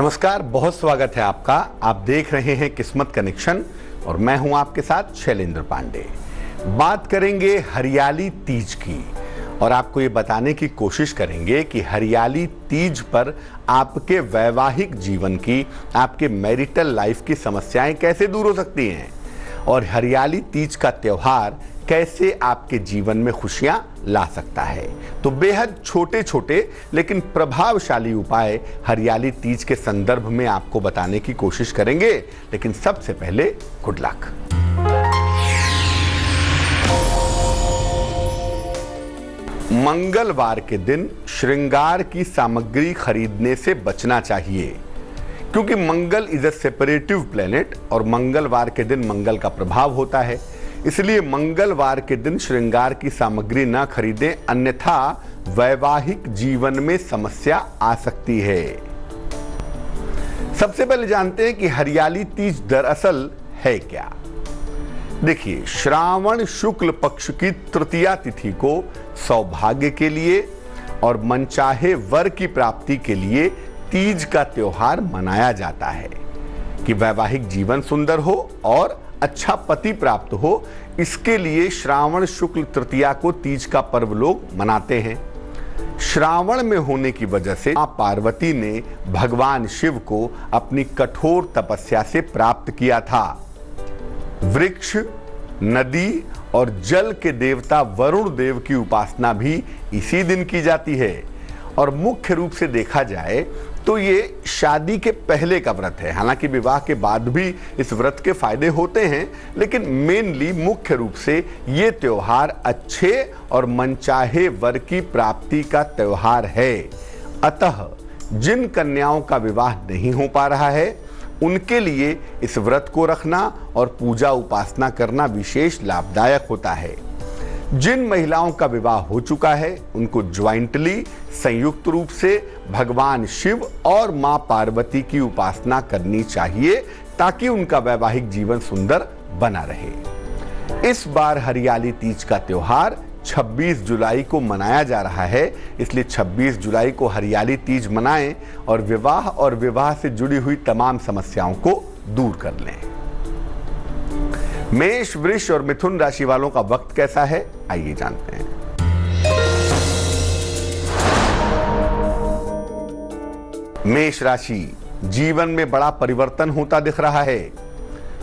नमस्कार, बहुत स्वागत है आपका। आप देख रहे हैं किस्मत कनेक्शन और मैं हूं आपके साथ शैलेंद्र पांडे। बात करेंगे हरियाली तीज की और आपको ये बताने की कोशिश करेंगे कि हरियाली तीज पर आपके वैवाहिक जीवन की, आपके मैरिटल लाइफ की समस्याएं कैसे दूर हो सकती हैं और हरियाली तीज का त्योहार कैसे आपके जीवन में खुशियां ला सकता है। तो बेहद छोटे छोटे लेकिन प्रभावशाली उपाय हरियाली तीज के संदर्भ में आपको बताने की कोशिश करेंगे, लेकिन सबसे पहले गुड लक। मंगलवार के दिन श्रृंगार की सामग्री खरीदने से बचना चाहिए, क्योंकि मंगल इज अ सेपरेटिव प्लेनेट और मंगलवार के दिन मंगल का प्रभाव होता है। इसलिए मंगलवार के दिन श्रृंगार की सामग्री न खरीदें, अन्यथा वैवाहिक जीवन में समस्या आ सकती है। सबसे पहले जानते हैं कि हरियाली तीज दरअसल है क्या। देखिए, श्रावण शुक्ल पक्ष की तृतीया तिथि को सौभाग्य के लिए और मनचाहे वर की प्राप्ति के लिए तीज का त्योहार मनाया जाता है कि वैवाहिक जीवन सुंदर हो और अच्छा पति प्राप्त हो। इसके लिए श्रावण शुक्ल तृतीया को तीज का पर्व लोग मनाते हैं। श्रावण में होने की वजह से मां पार्वती ने भगवान शिव को अपनी कठोर तपस्या से प्राप्त किया था। वृक्ष, नदी और जल के देवता वरुण देव की उपासना भी इसी दिन की जाती है। और मुख्य रूप से देखा जाए तो ये शादी के पहले का व्रत है। हालांकि विवाह के बाद भी इस व्रत के फायदे होते हैं, लेकिन मेनली मुख्य रूप से ये त्योहार अच्छे और मनचाहे वर की प्राप्ति का त्योहार है। अतः जिन कन्याओं का विवाह नहीं हो पा रहा है, उनके लिए इस व्रत को रखना और पूजा उपासना करना विशेष लाभदायक होता है। जिन महिलाओं का विवाह हो चुका है, उनको ज्वाइंटली संयुक्त रूप से भगवान शिव और मां पार्वती की उपासना करनी चाहिए, ताकि उनका वैवाहिक जीवन सुंदर बना रहे। इस बार हरियाली तीज का त्योहार 26 जुलाई को मनाया जा रहा है, इसलिए 26 जुलाई को हरियाली तीज मनाएं और विवाह से जुड़ी हुई तमाम समस्याओं को दूर कर लें। मेष, वृष और मिथुन राशि वालों का वक्त कैसा है, आइए जानते हैं। मेष राशि, जीवन में बड़ा परिवर्तन होता दिख रहा है।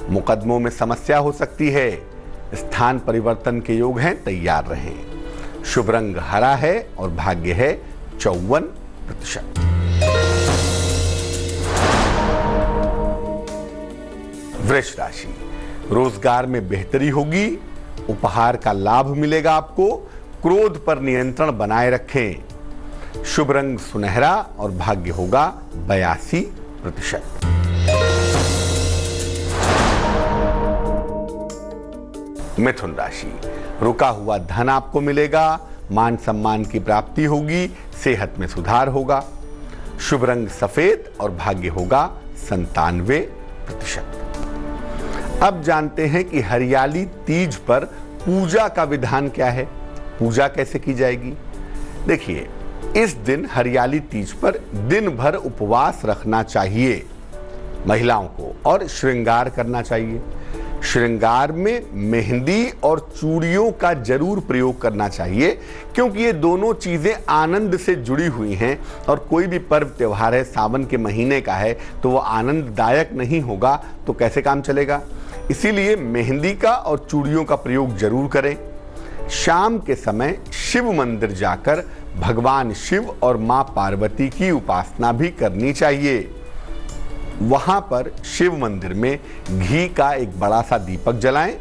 मुकदमों में समस्या हो सकती है। स्थान परिवर्तन के योग हैं, तैयार रहें। शुभ रंग हरा है और भाग्य है 54%। वृष राशि, रोजगार में बेहतरी होगी, उपहार का लाभ मिलेगा आपको। क्रोध पर नियंत्रण बनाए रखें। शुभ रंग सुनहरा और भाग्य होगा 82%। मिथुन राशि, रुका हुआ धन आपको मिलेगा, मान सम्मान की प्राप्ति होगी, सेहत में सुधार होगा। शुभ रंग सफेद और भाग्य होगा 97%। अब जानते हैं कि हरियाली तीज पर पूजा का विधान क्या है, पूजा कैसे की जाएगी। देखिए, इस दिन हरियाली तीज पर दिन भर उपवास रखना चाहिए महिलाओं को और श्रृंगार करना चाहिए। श्रृंगार में मेहंदी और चूड़ियों का जरूर प्रयोग करना चाहिए, क्योंकि ये दोनों चीजें आनंद से जुड़ी हुई हैं और कोई भी पर्व त्योहार है, सावन के महीने का है, तो वो आनंददायक नहीं होगा तो कैसे काम चलेगा। इसीलिए मेहंदी का और चूड़ियों का प्रयोग जरूर करें। शाम के समय शिव मंदिर जाकर भगवान शिव और मां पार्वती की उपासना भी करनी चाहिए। वहां पर शिव मंदिर में घी का एक बड़ा सा दीपक जलाएं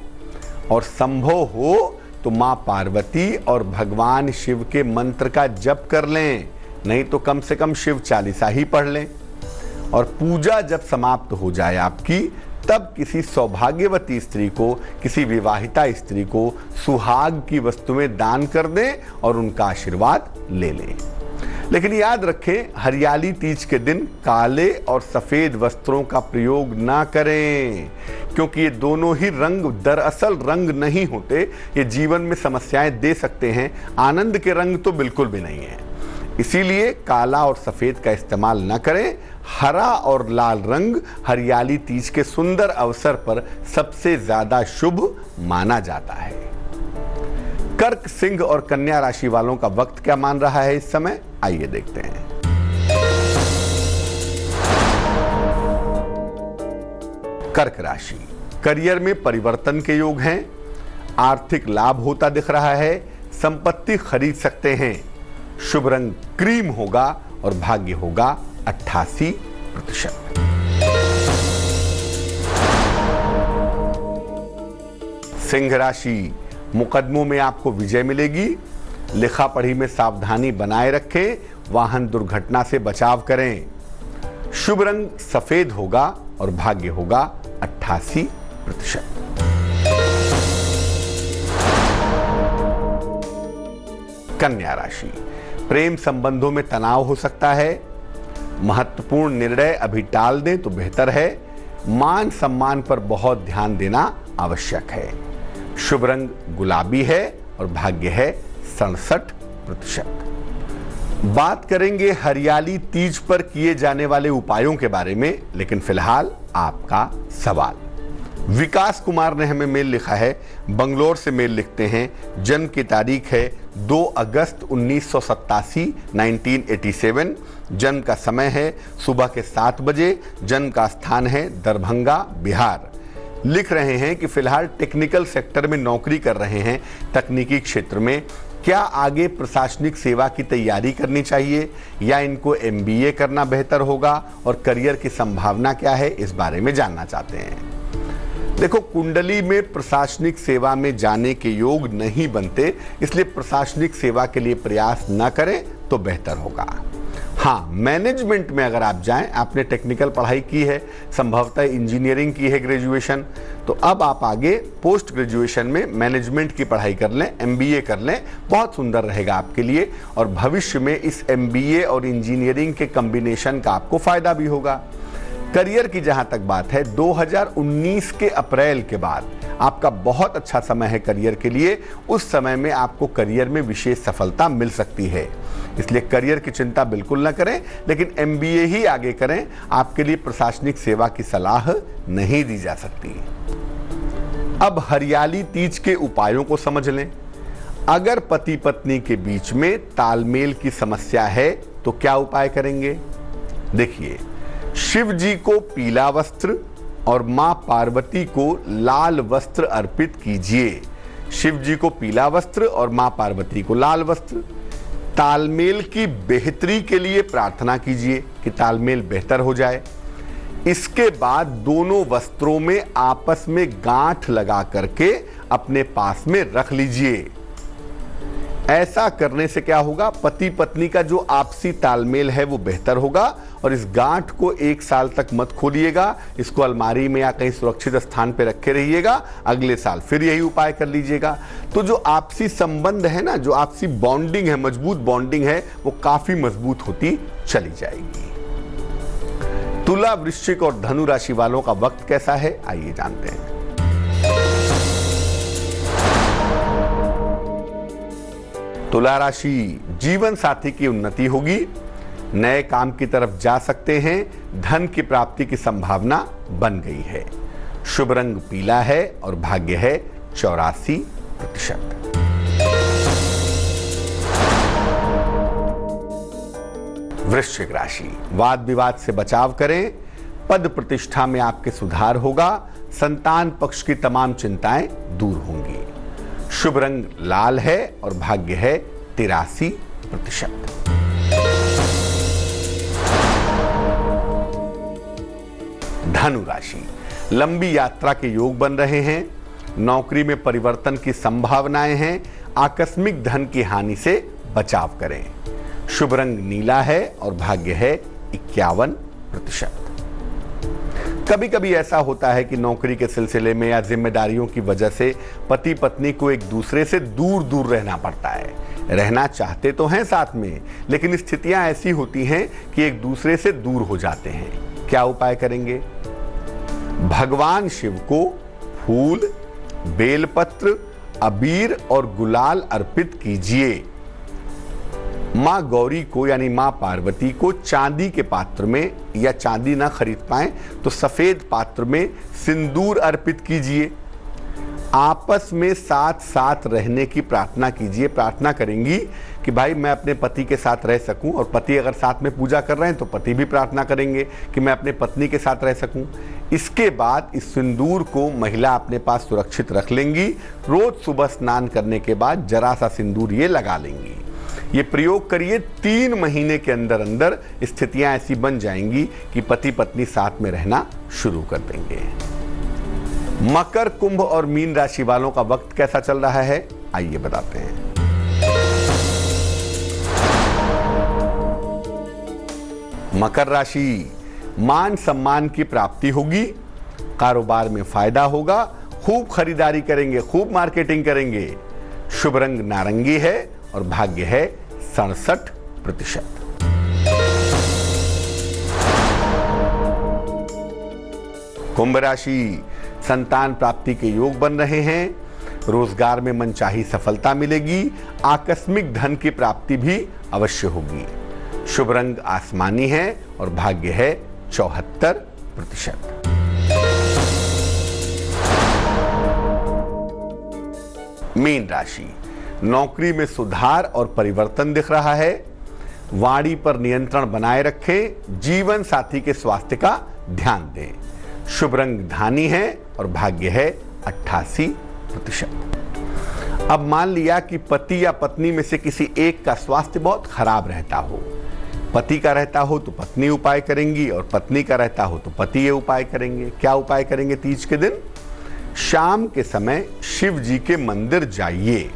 और संभव हो तो मां पार्वती और भगवान शिव के मंत्र का जप कर लें, नहीं तो कम से कम शिव चालीसा ही पढ़ लें। और पूजा जब समाप्त हो जाए आपकी, तब किसी सौभाग्यवती स्त्री को, किसी विवाहिता स्त्री को सुहाग की वस्तुएं दान कर दें और उनका आशीर्वाद ले लें। लेकिन याद रखें, हरियाली तीज के दिन काले और सफेद वस्त्रों का प्रयोग ना करें, क्योंकि ये दोनों ही रंग दरअसल रंग नहीं होते, ये जीवन में समस्याएं दे सकते हैं। आनंद के रंग तो बिल्कुल भी नहीं है। इसीलिए काला और सफेद का इस्तेमाल न करें। हरा और लाल रंग हरियाली तीज के सुंदर अवसर पर सबसे ज्यादा शुभ माना जाता है। कर्क, सिंह और कन्या राशि वालों का वक्त क्या मान रहा है इस समय, आइए देखते हैं। कर्क राशि, करियर में परिवर्तन के योग हैं, आर्थिक लाभ होता दिख रहा है, संपत्ति खरीद सकते हैं। शुभ रंग क्रीम होगा और भाग्य होगा 88%। सिंह राशि, मुकदमों में आपको विजय मिलेगी, लिखा पढ़ी में सावधानी बनाए रखें, वाहन दुर्घटना से बचाव करें। शुभ रंग सफेद होगा और भाग्य होगा 88%। कन्या राशि, प्रेम संबंधों में तनाव हो सकता है, महत्वपूर्ण निर्णय अभी टाल दें तो बेहतर है। मान सम्मान पर बहुत ध्यान देना आवश्यक है। शुभ रंग गुलाबी है और भाग्य है 67%। बात करेंगे हरियाली तीज पर किए जाने वाले उपायों के बारे में, लेकिन फिलहाल आपका सवाल। विकास कुमार ने हमें मेल लिखा है, बंगलोर से मेल लिखते हैं। जन्म की तारीख है 2 अगस्त 1987 1987। जन्म का समय है सुबह के 7 बजे। जन्म का स्थान है दरभंगा, बिहार। लिख रहे हैं कि फिलहाल टेक्निकल सेक्टर में नौकरी कर रहे हैं, तकनीकी क्षेत्र में। क्या आगे प्रशासनिक सेवा की तैयारी करनी चाहिए या इनको MBA करना बेहतर होगा, और करियर की संभावना क्या है, इस बारे में जानना चाहते हैं। देखो, कुंडली में प्रशासनिक सेवा में जाने के योग नहीं बनते, इसलिए प्रशासनिक सेवा के लिए प्रयास न करें तो बेहतर होगा। हाँ, मैनेजमेंट में अगर आप जाएं, आपने टेक्निकल पढ़ाई की है, संभवतः इंजीनियरिंग की है ग्रेजुएशन, तो अब आप आगे पोस्ट ग्रेजुएशन में मैनेजमेंट की पढ़ाई कर लें, MBA कर लें, बहुत सुंदर रहेगा आपके लिए। और भविष्य में इस MBA और इंजीनियरिंग के कॉम्बिनेशन का आपको फायदा भी होगा। करियर की जहां तक बात है, 2019 के अप्रैल के बाद आपका बहुत अच्छा समय है करियर के लिए। उस समय में आपको करियर में विशेष सफलता मिल सकती है, इसलिए करियर की चिंता बिल्कुल न करें, लेकिन MBA ही आगे करें। आपके लिए प्रशासनिक सेवा की सलाह नहीं दी जा सकती। अब हरियाली तीज के उपायों को समझ लें। अगर पति पत्नी के बीच में तालमेल की समस्या है तो क्या उपाय करेंगे? देखिए, शिव जी को पीला वस्त्र और मां पार्वती को लाल वस्त्र अर्पित कीजिए। शिव जी को पीला वस्त्र और मां पार्वती को लाल वस्त्र। तालमेल की बेहतरी के लिए प्रार्थना कीजिए कि तालमेल बेहतर हो जाए। इसके बाद दोनों वस्त्रों में आपस में गांठ लगा करके अपने पास में रख लीजिए। ऐसा करने से क्या होगा, पति पत्नी का जो आपसी तालमेल है वो बेहतर होगा। और इस गांठ को 1 साल तक मत खोलिएगा, इसको अलमारी में या कहीं सुरक्षित स्थान पर रखे रहिएगा। अगले साल फिर यही उपाय कर लीजिएगा। तो जो आपसी संबंध है ना, जो आपसी बॉन्डिंग है, मजबूत बॉन्डिंग है, वो काफी मजबूत होती चली जाएगी। तुला, वृश्चिक और धनु राशि वालों का वक्त कैसा है, आइए जानते हैं। तुला राशि, जीवन साथी की उन्नति होगी, नए काम की तरफ जा सकते हैं, धन की प्राप्ति की संभावना बन गई है। शुभ रंग पीला है और भाग्य है 84%। वृश्चिक राशि, वाद विवाद से बचाव करें, पद प्रतिष्ठा में आपके सुधार होगा, संतान पक्ष की तमाम चिंताएं दूर होंगी। शुभ रंग लाल है और भाग्य है 83%। धनु राशि, लंबी यात्रा के योग बन रहे हैं, नौकरी में परिवर्तन की संभावनाएं हैं, आकस्मिक धन की हानि से बचाव करें। शुभ रंग नीला है और भाग्य है 51%। कभी कभी ऐसा होता है कि नौकरी के सिलसिले में या जिम्मेदारियों की वजह से पति पत्नी को एक दूसरे से दूर दूर रहना पड़ता है। रहना चाहते तो हैं साथ में, लेकिन स्थितियां ऐसी होती हैं कि एक दूसरे से दूर हो जाते हैं। क्या उपाय करेंगे? भगवान शिव को फूल, बेलपत्र, अबीर और गुलाल अर्पित कीजिए। माँ गौरी को यानी माँ पार्वती को चांदी के पात्र में, या चांदी ना खरीद पाए तो सफेद पात्र में सिंदूर अर्पित कीजिए। आपस में साथ साथ रहने की प्रार्थना कीजिए। प्रार्थना करेंगी कि भाई मैं अपने पति के साथ रह सकूं, और पति अगर साथ में पूजा कर रहे हैं तो पति भी प्रार्थना करेंगे कि मैं अपने पत्नी के साथ रह सकूं। इसके बाद इस सिंदूर को महिला अपने पास सुरक्षित रख लेंगी। रोज सुबह स्नान करने के बाद जरा सा सिंदूर ये लगा लेंगी। ये प्रयोग करिए, 3 महीने के अंदर अंदर स्थितियां ऐसी बन जाएंगी कि पति पत्नी साथ में रहना शुरू कर देंगे। मकर, कुंभ और मीन राशि वालों का वक्त कैसा चल रहा है, आइए बताते हैं। मकर राशि, मान सम्मान की प्राप्ति होगी, कारोबार में फायदा होगा, खूब खरीदारी करेंगे, खूब मार्केटिंग करेंगे। शुभ रंग नारंगी है और भाग्य है 67%। कुंभ राशि, संतान प्राप्ति के योग बन रहे हैं, रोजगार में मनचाही सफलता मिलेगी, आकस्मिक धन की प्राप्ति भी अवश्य होगी। शुभ रंग आसमानी है और भाग्य है 74%। मीन राशि, नौकरी में सुधार और परिवर्तन दिख रहा है। वाणी पर नियंत्रण बनाए रखें, जीवन साथी के स्वास्थ्य का ध्यान दें। शुभ रंग धानी है और भाग्य है 88%। अब मान लिया कि पति या पत्नी में से किसी एक का स्वास्थ्य बहुत खराब रहता हो। पति का रहता हो तो पत्नी उपाय करेंगी, और पत्नी का रहता हो तो पति ये उपाय करेंगे। क्या उपाय करेंगे तीज के दिन? शाम के समय शिव जी के मंदिर जाइए,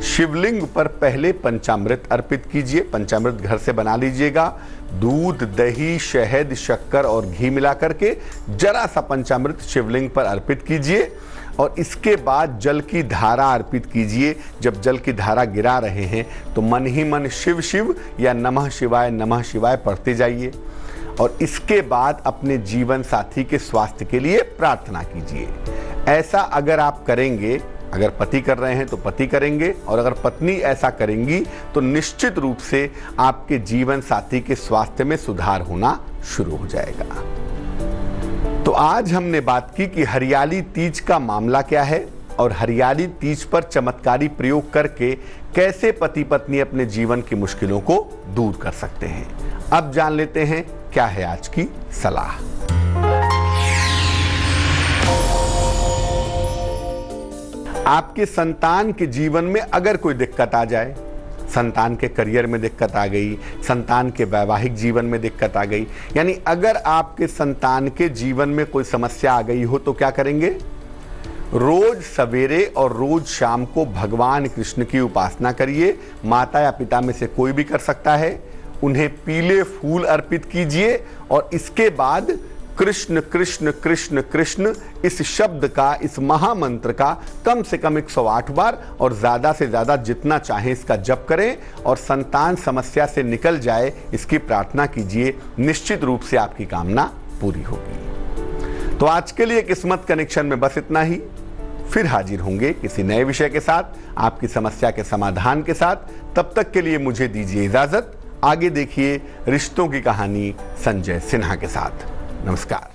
शिवलिंग पर पहले पंचामृत अर्पित कीजिए। पंचामृत घर से बना लीजिएगा, दूध, दही, शहद, शक्कर और घी मिलाकर के जरा सा पंचामृत शिवलिंग पर अर्पित कीजिए, और इसके बाद जल की धारा अर्पित कीजिए। जब जल की धारा गिरा रहे हैं तो मन ही मन शिव शिव या नमः शिवाय पढ़ते जाइए, और इसके बाद अपने जीवन साथी के स्वास्थ्य के लिए प्रार्थना कीजिए। ऐसा अगर आप करेंगे, अगर पति कर रहे हैं तो पति करेंगे, और अगर पत्नी ऐसा करेंगी तो निश्चित रूप से आपके जीवन साथी के स्वास्थ्य में सुधार होना शुरू हो जाएगा। तो आज हमने बात की कि हरियाली तीज का मामला क्या है, और हरियाली तीज पर चमत्कारी प्रयोग करके कैसे पति पत्नी अपने जीवन की मुश्किलों को दूर कर सकते हैं। अब जान लेते हैं क्या है आज की सलाह। आपके संतान के जीवन में अगर कोई दिक्कत आ जाए, संतान के करियर में दिक्कत आ गई, संतान के वैवाहिक जीवन में दिक्कत आ गई, यानी अगर आपके संतान के जीवन में कोई समस्या आ गई हो तो क्या करेंगे? रोज सवेरे और रोज शाम को भगवान कृष्ण की उपासना करिए। माता या पिता में से कोई भी कर सकता है। उन्हें पीले फूल अर्पित कीजिए, और इसके बाद कृष्ण कृष्ण कृष्ण कृष्ण इस शब्द का, इस महामंत्र का कम से कम 108 बार और ज़्यादा से ज़्यादा जितना चाहें इसका जप करें, और संतान समस्या से निकल जाए इसकी प्रार्थना कीजिए। निश्चित रूप से आपकी कामना पूरी होगी। तो आज के लिए किस्मत कनेक्शन में बस इतना ही। फिर हाजिर होंगे किसी नए विषय के साथ, आपकी समस्या के समाधान के साथ। तब तक के लिए मुझे दीजिए इजाजत। आगे देखिए रिश्तों की कहानी संजय सिन्हा के साथ। नमस्कार।